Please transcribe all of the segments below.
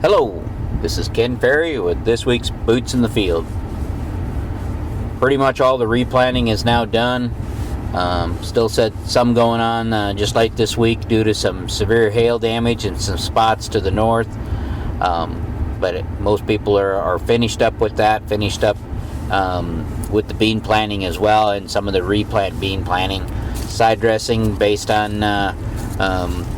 Hello, this is Ken Ferry with this week's Boots in the Field. Pretty much all the replanting is now done. Still said some going on just like this week due to some severe hail damage in some spots to the north. But most people are finished up with that, finished up with the bean planting as well, and some of the replant bean planting. Side dressing based on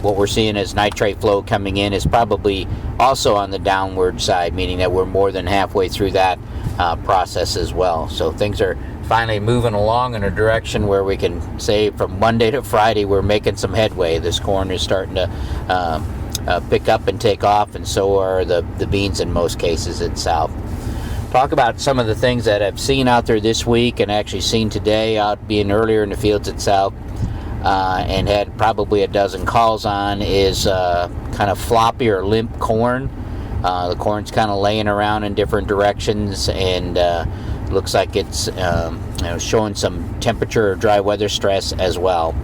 what we're seeing as nitrate flow coming in is probably also on the downward side, meaning that we're more than halfway through that process as well. So things are finally moving along in a direction where we can say from Monday to Friday we're making some headway. This corn is starting to pick up and take off, and so are the beans in most cases in South. Talk about some of the things that I've seen out there this week and actually seen today out being earlier in the fields at South. And had probably a dozen calls on is kind of floppy or limp corn. The corn's kind of laying around in different directions, and looks like it's showing some temperature or dry weather stress as well.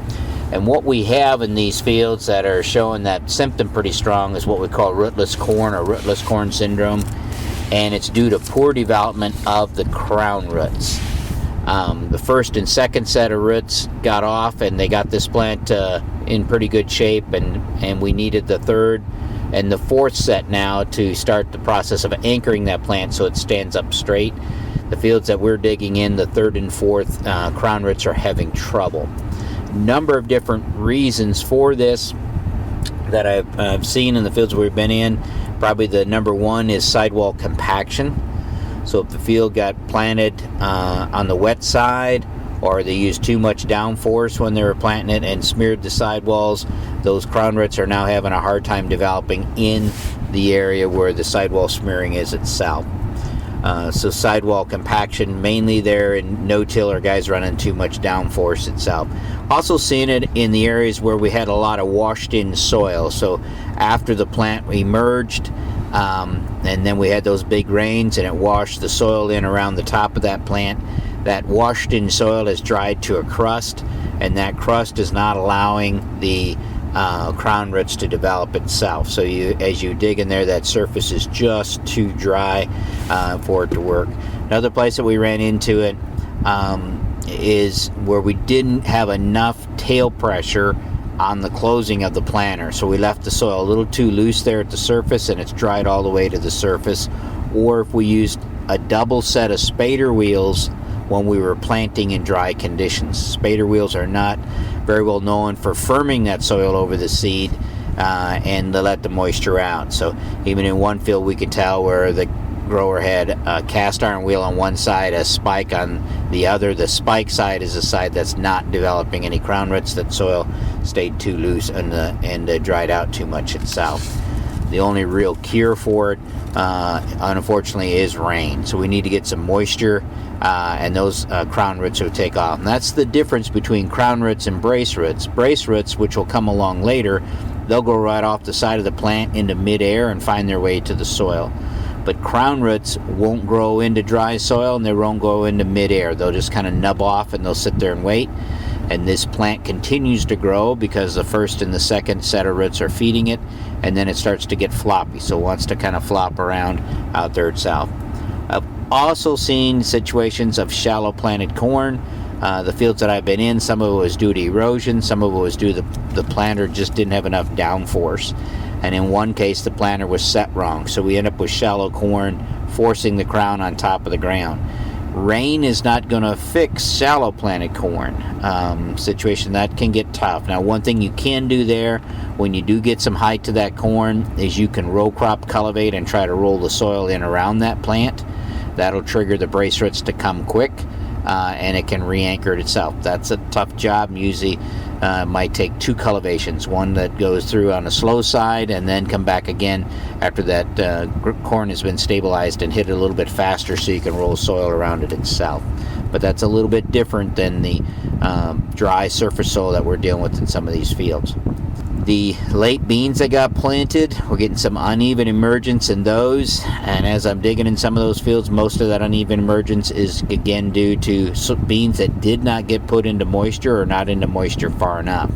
And what we have in these fields that are showing that symptom pretty strong is what we call rootless corn or rootless corn syndrome, and it's due to poor development of the crown roots. The first and second set of roots got off, and they got this plant in pretty good shape, and we needed the third and the fourth set now to start the process of anchoring that plant so it stands up straight. The fields that we're digging in, the third and fourth crown roots are having trouble. Number of different reasons for this that I've seen in the fields we've been in. Probably the number one is sidewall compaction. So if the field got planted on the wet side, or they used too much downforce when they were planting it and smeared the sidewalls, those crown roots are now having a hard time developing in the area where the sidewall smearing is itself. So sidewall compaction mainly there in no-till or guys running too much downforce itself. Also seeing it in the areas where we had a lot of washed-in soil. So after the plant emerged, and then we had those big rains and it washed the soil in around the top of that plant. That washed in soil has dried to a crust, and that crust is not allowing the crown roots to develop itself. So as you dig in there, that surface is just too dry for it to work. Another place that we ran into it is where we didn't have enough tail pressure on the closing of the planter. So we left the soil a little too loose there at the surface, and it's dried all the way to the surface. Or if we used a double set of spader wheels when we were planting in dry conditions. Spader wheels are not very well known for firming that soil over the seed and to let the moisture out. So even in one field we could tell where the grower had a cast iron wheel on one side, a spike on the other. The spike side is the side that's not developing any crown roots. That soil stayed too loose and dried out too much itself. The only real cure for it, unfortunately, is rain. So we need to get some moisture, and those crown roots will take off. And that's the difference between crown roots and brace roots. Brace roots, which will come along later, they'll go right off the side of the plant into midair and find their way to the soil. But crown roots won't grow into dry soil, and they won't go into midair. They'll just kind of nub off, and they'll sit there and wait. And this plant continues to grow because the first and the second set of roots are feeding it, and then it starts to get floppy, so it wants to kind of flop around out there itself. I've also seen situations of shallow planted corn. The fields that I've been in, some of it was due to erosion, some of it was due to the planter just didn't have enough downforce. And in one case, the planter was set wrong, so we end up with shallow corn forcing the crown on top of the ground. Rain is not going to fix shallow planted corn situation. That can get tough. Now, one thing you can do there when you do get some height to that corn is you can row crop cultivate and try to roll the soil in around that plant. That'll trigger the brace roots to come quick, and it can re-anchor it itself. That's a tough job. Usually might take two cultivations, one that goes through on the slow side and then come back again after that corn has been stabilized and hit it a little bit faster so you can roll soil around it itself. But that's a little bit different than the dry surface soil that we're dealing with in some of these fields. The late beans that got planted, we're getting some uneven emergence in those, and as I'm digging in some of those fields, most of that uneven emergence is again due to beans that did not get put into moisture or not into moisture far enough.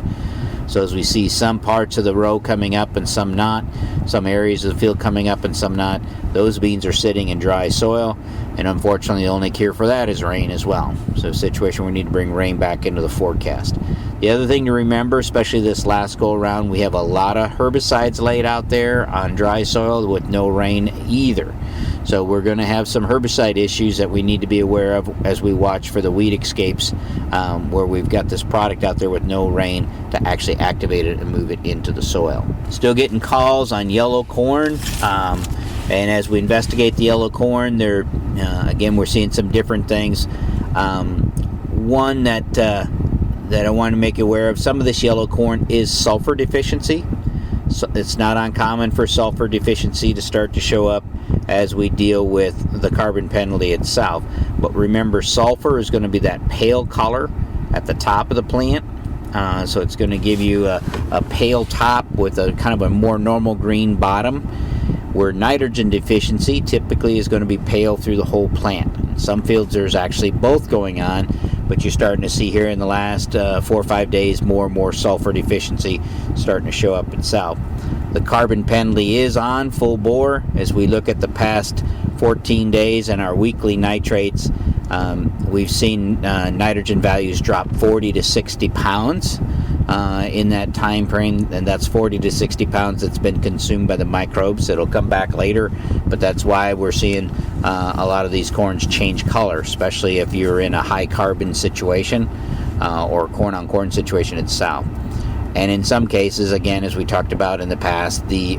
So as we see some parts of the row coming up and some not, some areas of the field coming up and some not, those beans are sitting in dry soil, and unfortunately the only cure for that is rain as well. So a situation we need to bring rain back into the forecast. The other thing to remember, especially this last go around, we have a lot of herbicides laid out there on dry soil with no rain either. So we're going to have some herbicide issues that we need to be aware of as we watch for the weed escapes, where we've got this product out there with no rain to actually activate it and move it into the soil. Still getting calls on yellow corn, and as we investigate the yellow corn, again, we're seeing some different things. One that I want to make you aware of, some of this yellow corn is sulfur deficiency. So it's not uncommon for sulfur deficiency to start to show up as we deal with the carbon penalty itself. But remember, sulfur is going to be that pale color at the top of the plant. So it's going to give you a pale top with a kind of a more normal green bottom, where nitrogen deficiency typically is going to be pale through the whole plant. In some fields there's actually both going on, but you're starting to see here in the last 4 or 5 days more and more sulfur deficiency starting to show up itself. The carbon penalty is on full bore as we look at the past 14 days and our weekly nitrates. We've seen nitrogen values drop 40 to 60 pounds in that time frame, and that's 40 to 60 pounds that's been consumed by the microbes. It'll come back later, but that's why we're seeing a lot of these corns change color, especially if you're in a high carbon situation or corn on corn situation itself. And in some cases, again, as we talked about in the past, the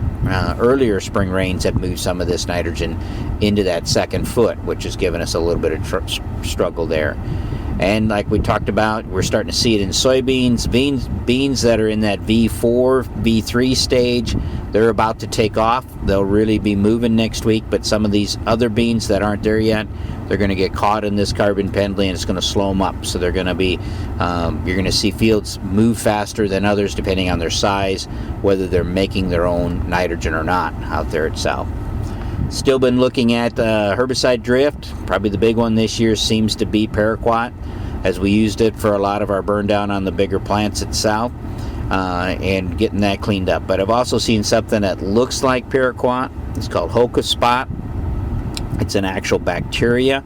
earlier spring rains have moved some of this nitrogen into that second foot, which has given us a little bit of struggle there. And like we talked about, we're starting to see it in soybeans. Beans that are in that V4, V3 stage, they're about to take off. They'll really be moving next week, but some of these other beans that aren't there yet, they're going to get caught in this carbon penalty, and it's going to slow them up. So they're going to be, you're going to see fields move faster than others depending on their size, whether they're making their own nitrogen or not out there itself. Still been looking at herbicide drift. Probably the big one this year seems to be paraquat, as we used it for a lot of our burn down on the bigger plants itself, and getting that cleaned up. But I've also seen something that looks like paraquat. It's called Holcus Spot. It's an actual bacteria,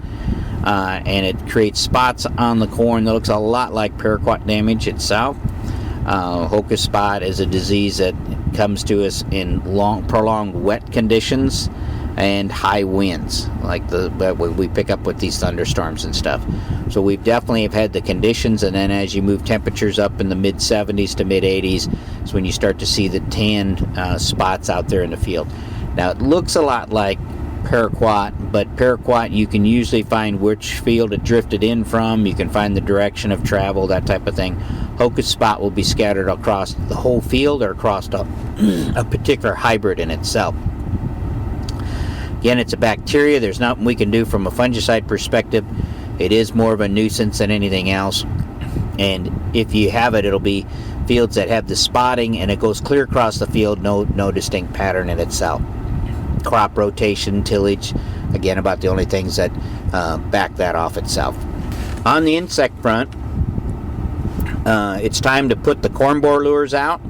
and it creates spots on the corn that looks a lot like paraquat damage itself. Holcus Spot is a disease that comes to us in prolonged wet conditions and high winds, like we pick up with these thunderstorms and stuff. So we definitely have had the conditions, and then as you move temperatures up in the mid 70s to mid 80s, is when you start to see the tanned spots out there in the field. Now it looks a lot like paraquat, but paraquat, you can usually find which field it drifted in from. You can find the direction of travel, that type of thing. Holcus Spot will be scattered across the whole field or across a particular hybrid in itself. Again, it's a bacteria. There's nothing we can do from a fungicide perspective. It is more of a nuisance than anything else. And if you have it, it'll be fields that have the spotting and it goes clear across the field, no distinct pattern in itself. Crop rotation, tillage, again, about the only things that back that off itself. On the insect front, it's time to put the corn borer lures out.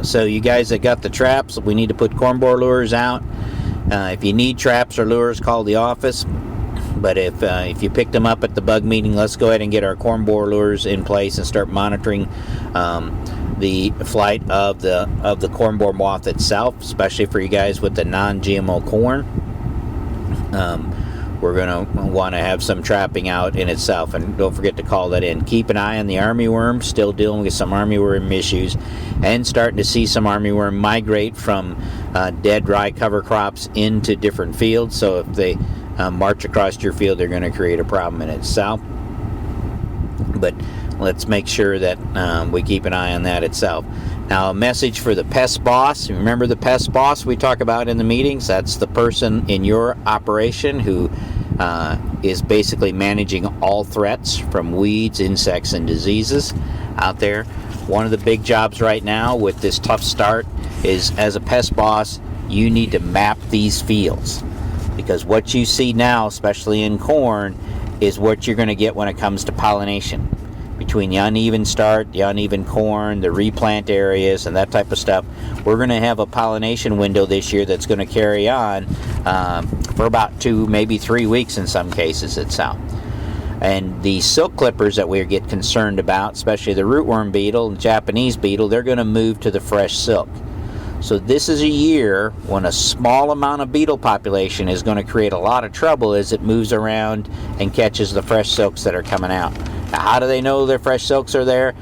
So you guys that got the traps, we need to put corn borer lures out. If you need traps or lures, call the office. But if you picked them up at the bug meeting, let's go ahead and get our corn borer lures in place and start monitoring the flight of the corn borer moth itself, especially for you guys with the non-GMO corn. We're going to want to have some trapping out in itself, and don't forget to call that in. Keep an eye on the armyworm, still dealing with some armyworm issues, and starting to see some armyworm migrate from dead rye cover crops into different fields. So if they march across your field, they're going to create a problem in itself. But let's make sure that we keep an eye on that itself. Now, a message for the pest boss. Remember the pest boss we talk about in the meetings? That's the person in your operation who is basically managing all threats from weeds, insects, and diseases out there. One of the big jobs right now with this tough start is, as a pest boss, you need to map these fields. Because what you see now, especially in corn, is what you're going to get when it comes to pollination. between the uneven start, the uneven corn, the replant areas, and that type of stuff, we're going to have a pollination window this year that's going to carry on for about 2, maybe 3 weeks in some cases itself. And the silk clippers that we get concerned about, especially the rootworm beetle and Japanese beetle, they're going to move to the fresh silk. So this is a year when a small amount of beetle population is going to create a lot of trouble as it moves around and catches the fresh silks that are coming out. Now, how do they know their fresh silks are there?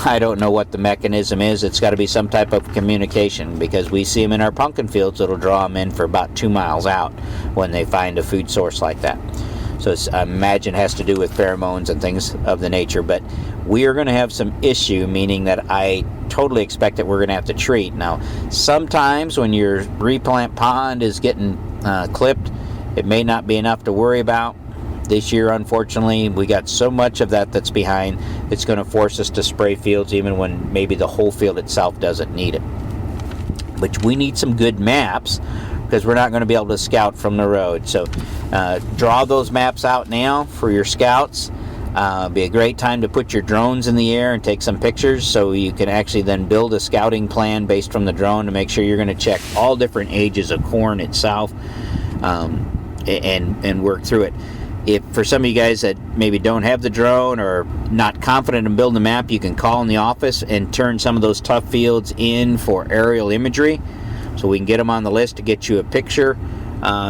I don't know what the mechanism is. It's got to be some type of communication, because we see them in our pumpkin fields. It'll draw them in for about 2 miles out when they find a food source like that. So I imagine it has to do with pheromones and things of the nature. But we are going to have some issue, meaning that I totally expect that we're going to have to treat. Now, sometimes when your replant pond is getting clipped, it may not be enough to worry about. This year, unfortunately, we got so much of that that's behind, it's going to force us to spray fields even when maybe the whole field itself doesn't need it. But we need some good maps, because we're not going to be able to scout from the road. So draw those maps out now for your scouts. Be a great time to put your drones in the air and take some pictures, so you can actually then build a scouting plan based from the drone to make sure you're going to check all different ages of corn itself, and work through it. If for some of you guys that maybe don't have the drone or not confident in building a map, you can call in the office and turn some of those tough fields in for aerial imagery, so we can get them on the list to get you a picture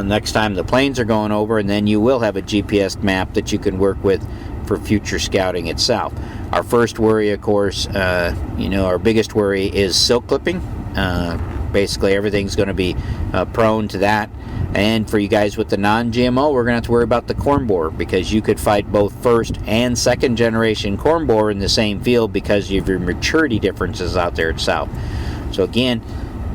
next time the planes are going over, and then you will have a GPS map that you can work with for future scouting itself. Our first worry, of course, our biggest worry is silk clipping. Basically, everything's going to be prone to that. And for you guys with the non-GMO, we're going to have to worry about the corn borer, because you could fight both first and second generation corn borer in the same field because of your maturity differences out there itself. So again,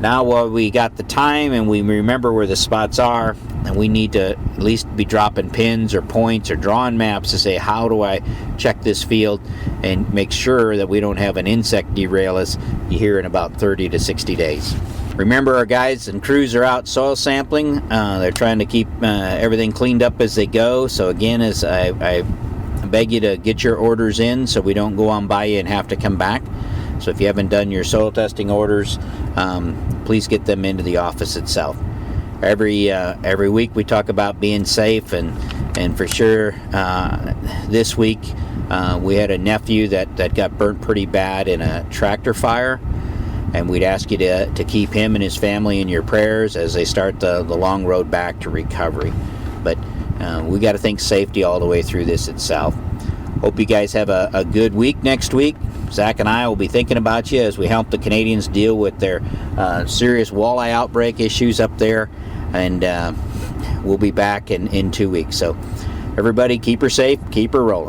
now while we got the time and we remember where the spots are, and we need to at least be dropping pins or points or drawing maps to say, how do I check this field and make sure that we don't have an insect derail us here in about 30 to 60 days. Remember, our guys and crews are out soil sampling. They're trying to keep everything cleaned up as they go. So again, as I beg you to get your orders in so we don't go on by you and have to come back. So if you haven't done your soil testing orders, please get them into the office itself. Every week we talk about being safe, and for sure this week we had a nephew that got burnt pretty bad in a tractor fire. And we'd ask you to keep him and his family in your prayers as they start the long road back to recovery. But we got to think safety all the way through this itself. Hope you guys have a good week next week. Zach and I will be thinking about you as we help the Canadians deal with their serious walleye outbreak issues up there. And we'll be back in 2 weeks. So everybody, keep her safe, keep her rolling.